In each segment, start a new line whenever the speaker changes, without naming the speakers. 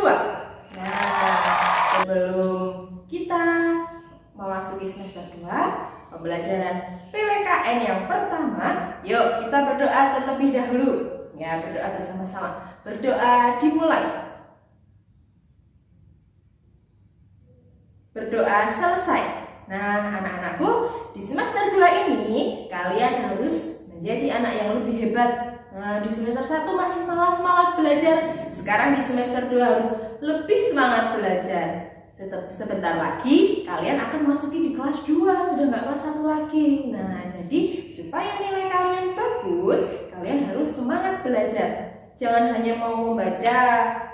2. Nah, sebelum kita memasuki semester 2, pembelajaran PWKN yang pertama, yuk kita berdoa terlebih dahulu. Ya, berdoa bersama-sama. Berdoa dimulai. Berdoa selesai. Nah, anak-anakku, di semester 2 ini kalian harus menjadi anak yang lebih hebat. Nah, di semester 1 masih malas-malas belajar. Sekarang di semester 2 harus lebih semangat belajar. Sebentar lagi kalian akan masuki di kelas 2, sudah nggak kelas 1 lagi. Nah, jadi supaya nilai kalian bagus, kalian harus semangat belajar. Jangan hanya mau membaca,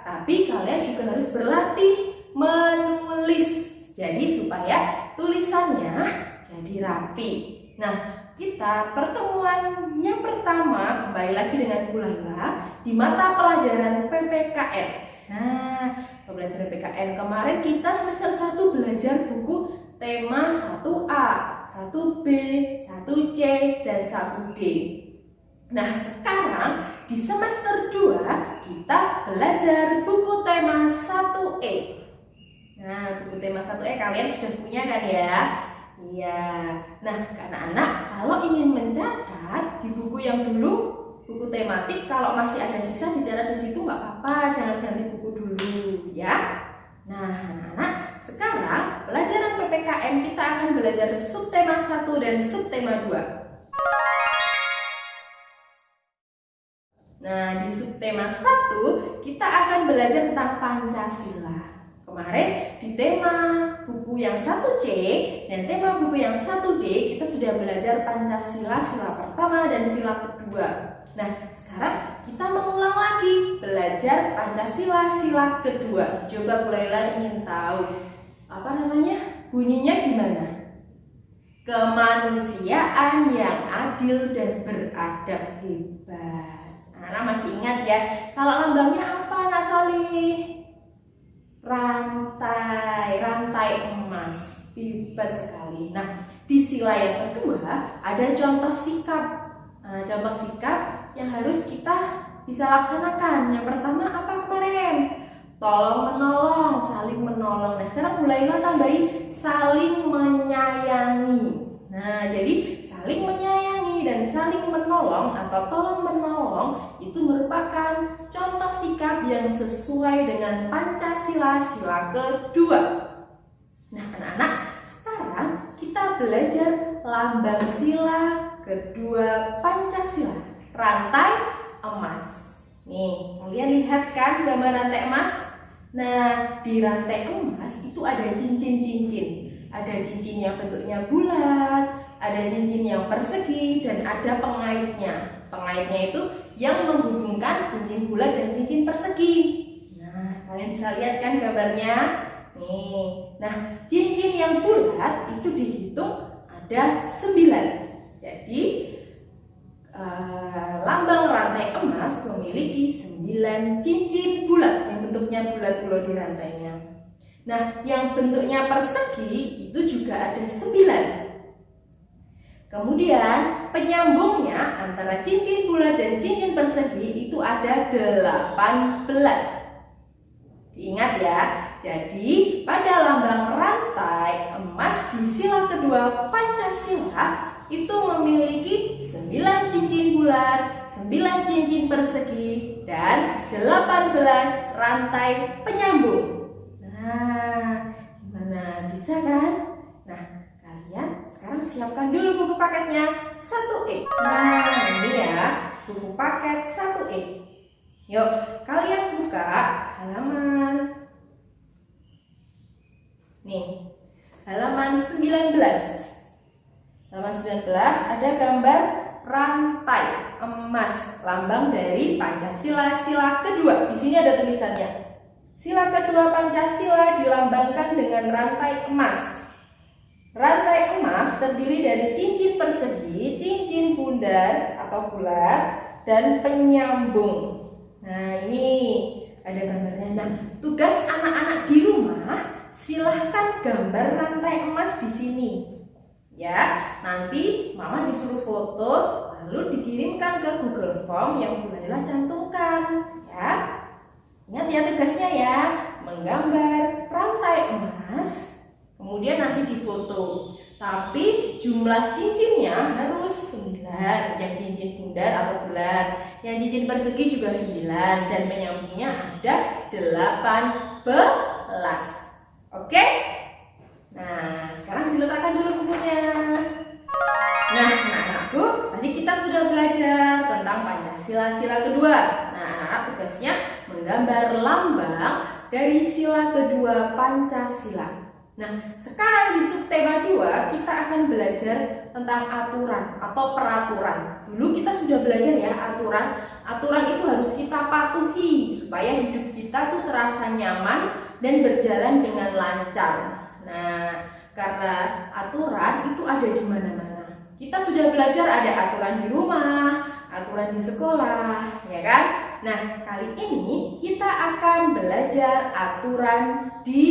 tapi kalian juga harus berlatih menulis. Jadi supaya tulisannya jadi rapi. Nah, kita pertemuan yang pertama kembali lagi dengan Bu Laila di mata pelajaran PPKN. Nah, pembelajaran PPKN kemarin kita semester 1 belajar buku tema 1A, 1B, 1C, dan 1D. Nah, sekarang di semester 2 kita belajar buku tema 1E. Nah, buku tema 1E kalian sudah punya kan ya? Iya. Nah, anak-anak kalau ingin mencatat di buku yang dulu, buku tematik, kalau masih ada sisa dicatat di situ nggak apa-apa, jangan ganti buku dulu ya. Nah, anak-anak, sekarang pelajaran PPKN kita akan belajar subtema 1 dan subtema 2. Nah, di subtema 1 kita akan belajar tentang Pancasila. Kemarin di tema buku yang 1C dan tema buku yang 1D kita sudah belajar Pancasila sila pertama dan sila kedua. Nah, sekarang kita mengulang lagi belajar Pancasila sila kedua. Coba Bu Laila ingin tahu bunyinya gimana? Kemanusiaan yang adil dan beradab. Hebat. Anak masih ingat ya? Kalau lambangnya apa, Nak Solih? Rantai emas. Hebat sekali. Nah, di sila yang kedua ada contoh sikap. Nah, contoh sikap yang harus kita bisa laksanakan. Yang pertama apa kemarin? Tolong menolong, saling menolong. Nah, sekarang Bu Laila tambahin saling menyayangi. Nah, jadi saling menyayangi dan saling menolong atau tolong menolong itu merupakan contoh sikap yang sesuai dengan Pancasila sila kedua. Nah, anak-anak, sekarang kita belajar lambang sila kedua Pancasila, rantai emas. Nih, kalian lihat kan gambar rantai emas? Nah, di rantai emas itu ada cincin-cincin. Ada cincin yang bentuknya bulat, ada cincin yang persegi, dan ada pengaitnya. Pengaitnya itu yang menghubungkan cincin bulat dan cincin persegi. Nah, kalian bisa lihat kan gambarnya? Nih. Nah, cincin yang bulat itu dihitung ada 9. Jadi, lambang rantai emas memiliki 9 cincin bulat yang bentuknya bulat di rantainya. Nah, yang bentuknya persegi itu juga ada 9. Kemudian penyambungnya antara cincin bulat dan cincin persegi itu ada 18. Diingat ya. Jadi pada lambang rantai emas di sila kedua Pancasila itu memiliki 9 cincin bulat, 9 cincin persegi, dan 18 rantai penyambung. Nah, gimana? Bisa kan? Nah, kalian sekarang siapkan dulu buku paketnya 1E. Nah, ini ya, buku paket 1E. Yuk, kalian buka halaman. Nih, halaman 19. Halaman 19 ada gambar rantai emas, lambang dari Pancasila sila kedua. Di sini ada tulisannya. Sila kedua Pancasila dilambangkan dengan rantai emas. Rantai emas terdiri dari cincin persegi, cincin bundar atau bulat, dan penyambung. Nah, ini ada gambarnya. Nah, tugas anak-anak di rumah, silahkan gambar rantai emas di sini. Ya, nanti Mama disuruh foto, lalu dikirimkan ke Google Form yang Bu Laila cantumkan. Ya, ingat ya tugasnya ya. menggambar rantai emas, kemudian nanti difoto. Tapi jumlah cincinnya harus 9, yang cincin bundar atau bulat, yang cincin persegi juga 9, dan penyambungnya ada 18. Oke? Nah, sekarang diletakkan dulu bukunya. Nah, anak-anakku, tadi kita sudah belajar tentang Pancasila sila kedua. Nah, anak-anak tugasnya menggambar lambang dari sila kedua Pancasila. Nah, sekarang di subtema 2 kita akan belajar tentang aturan atau peraturan. Dulu kita sudah belajar ya aturan. Aturan itu harus kita patuhi supaya hidup kita tuh terasa nyaman dan berjalan dengan lancar. Nah, karena aturan itu ada di mana-mana. Kita sudah belajar ada aturan di rumah, aturan di sekolah, ya kan? Nah, kali ini kita akan belajar aturan di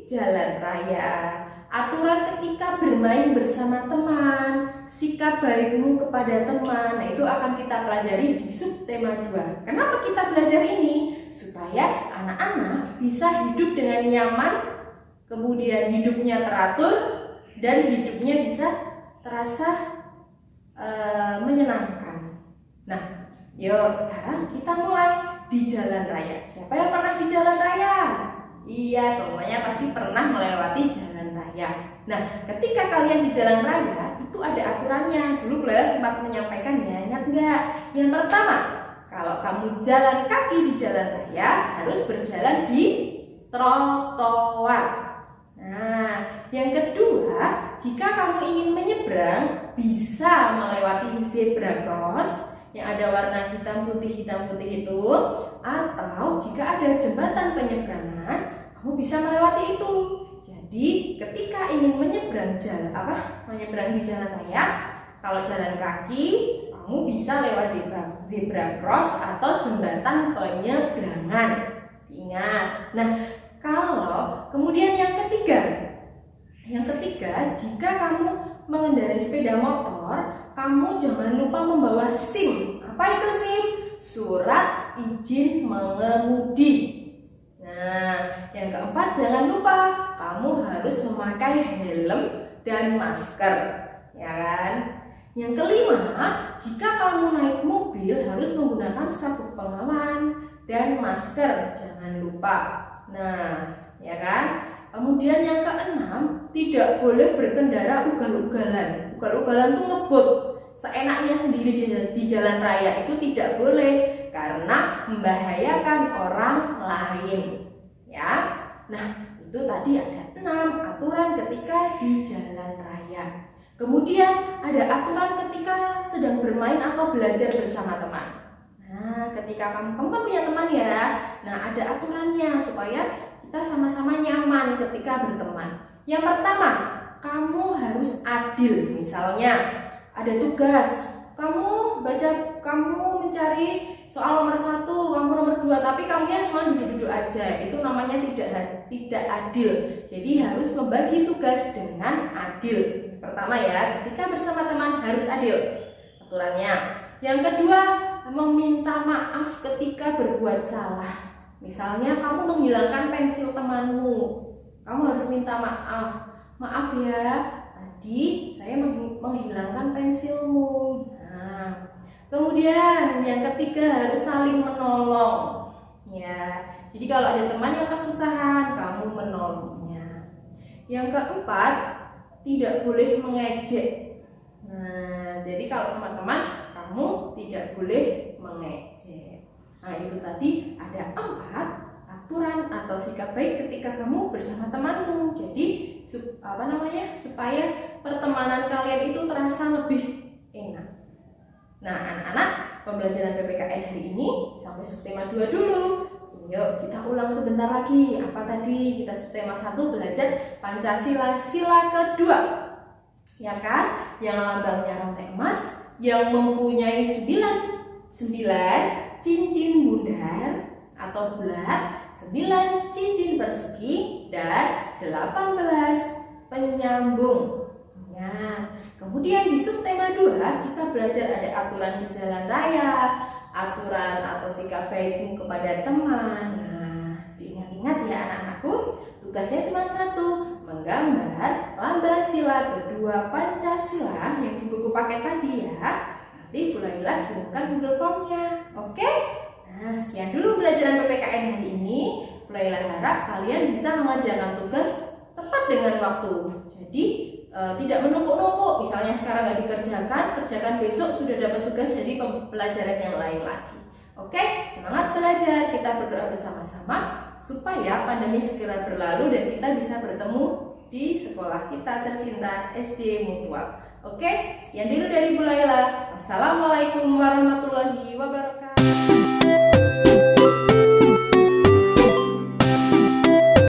jalan raya. Aturan ketika bermain bersama teman, sikap baikmu kepada teman. Nah, itu akan kita pelajari di subtema 2. Kenapa kita belajar ini? Supaya anak-anak bisa hidup dengan nyaman, kemudian hidupnya teratur, dan hidupnya bisa terasa menyenangkan. Nah, yuk sekarang kita mulai di jalan raya. Siapa yang pernah di jalan raya? Iya, semuanya pasti pernah melewati jalan raya. Nah, ketika kalian di jalan raya, itu ada aturannya. Dulu Clara sempat menyampaikannya, ingat nggak? Yang pertama, kalau kamu jalan kaki di jalan raya, harus berjalan di trotoar. Nah, yang kedua, jika kamu ingin menyeberang, bisa melewati zebra cross yang ada warna hitam putih itu, atau jika ada jembatan penyeberangan, kamu bisa melewati itu. Jadi ketika ingin menyeberang di jalan raya, kalau jalan kaki, kamu bisa lewat zebra cross atau jembatan penyeberangan. Ingat. Nah, kalau kemudian yang ketiga, jika kamu mengendarai sepeda motor, kamu jangan lupa membawa SIM. Apa itu SIM? Surat izin mengemudi. Nah, yang keempat, jangan lupa kamu harus memakai helm dan masker, ya kan? Yang kelima, jika kamu naik mobil harus menggunakan sabuk pengaman dan masker, jangan lupa. Nah, ya kan? Kemudian yang keenam, tidak boleh berkendara ugal-ugalan. Ugal-ugalan tuh ngebut seenaknya sendiri di jalan raya, itu tidak boleh karena membahayakan orang lain, ya. Nah, itu tadi ada 6 aturan ketika di jalan raya. Kemudian ada aturan ketika sedang bermain atau belajar bersama teman. Nah, ketika kamu kan punya teman ya. Nah, ada aturannya supaya kita sama-sama nyaman ketika berteman. Yang pertama, kamu harus adil. Misalnya, ada tugas, kamu mencari soal nomor 1, kamu nomor 2, tapi kamunya cuma duduk-duduk aja. Itu namanya tidak adil. Jadi harus membagi tugas dengan adil. Pertama ya, ketika bersama teman harus adil aturannya. Yang kedua, meminta maaf ketika berbuat salah. Misalnya kamu menghilangkan pensil temanmu, kamu harus minta maaf. Maaf ya, tadi saya menghilangkan pensilmu. Nah, kemudian yang ketiga harus saling menolong. Ya, jadi kalau ada teman yang kesusahan, kamu menolongnya. Yang keempat, tidak boleh mengejek. Nah, jadi kalau sama teman, kamu tidak boleh mengejek. Nah, itu tadi ada 4 aturan atau sikap baik ketika kamu bersama temanmu. Jadi supaya pertemanan kalian itu terasa lebih enak. Nah, anak-anak, pembelajaran PPKN hari ini sampai subtema 2 dulu. Yuk kita ulang sebentar lagi. Apa tadi? Kita subtema 1 belajar Pancasila sila kedua, ya kan? Yang lambangnya rantai emas, yang mempunyai 9 cincin bundar atau bulat, 9 cincin persegi, dan 18 penyambung. Nah, kemudian di subtema 2 kita belajar ada aturan di jalan raya, aturan atau sikap baikmu kepada teman. Nah, diingat-ingat ya anak-anak. tugasnya cuma satu, menggambar lambang sila kedua Pancasila yang di buku paket tadi ya. Nanti Bu Laila kirimkan Google Form-nya. Oke? Nah, sekian dulu pelajaran PPKN hari ini. Bu Laila harap kalian bisa mengerjakan tugas tepat dengan waktu. Jadi tidak menumpuk-numpuk. Misalnya sekarang nggak dikerjakan, kerjakan besok sudah dapat tugas dari pelajaran yang lain lagi. Oke, semangat belajar. Kita berdoa bersama-sama supaya pandemi segera berlalu dan kita bisa bertemu di sekolah kita tercinta SD Mutual. Oke, sekian dulu dari Bu Laila. Wassalamualaikum warahmatullahi wabarakatuh.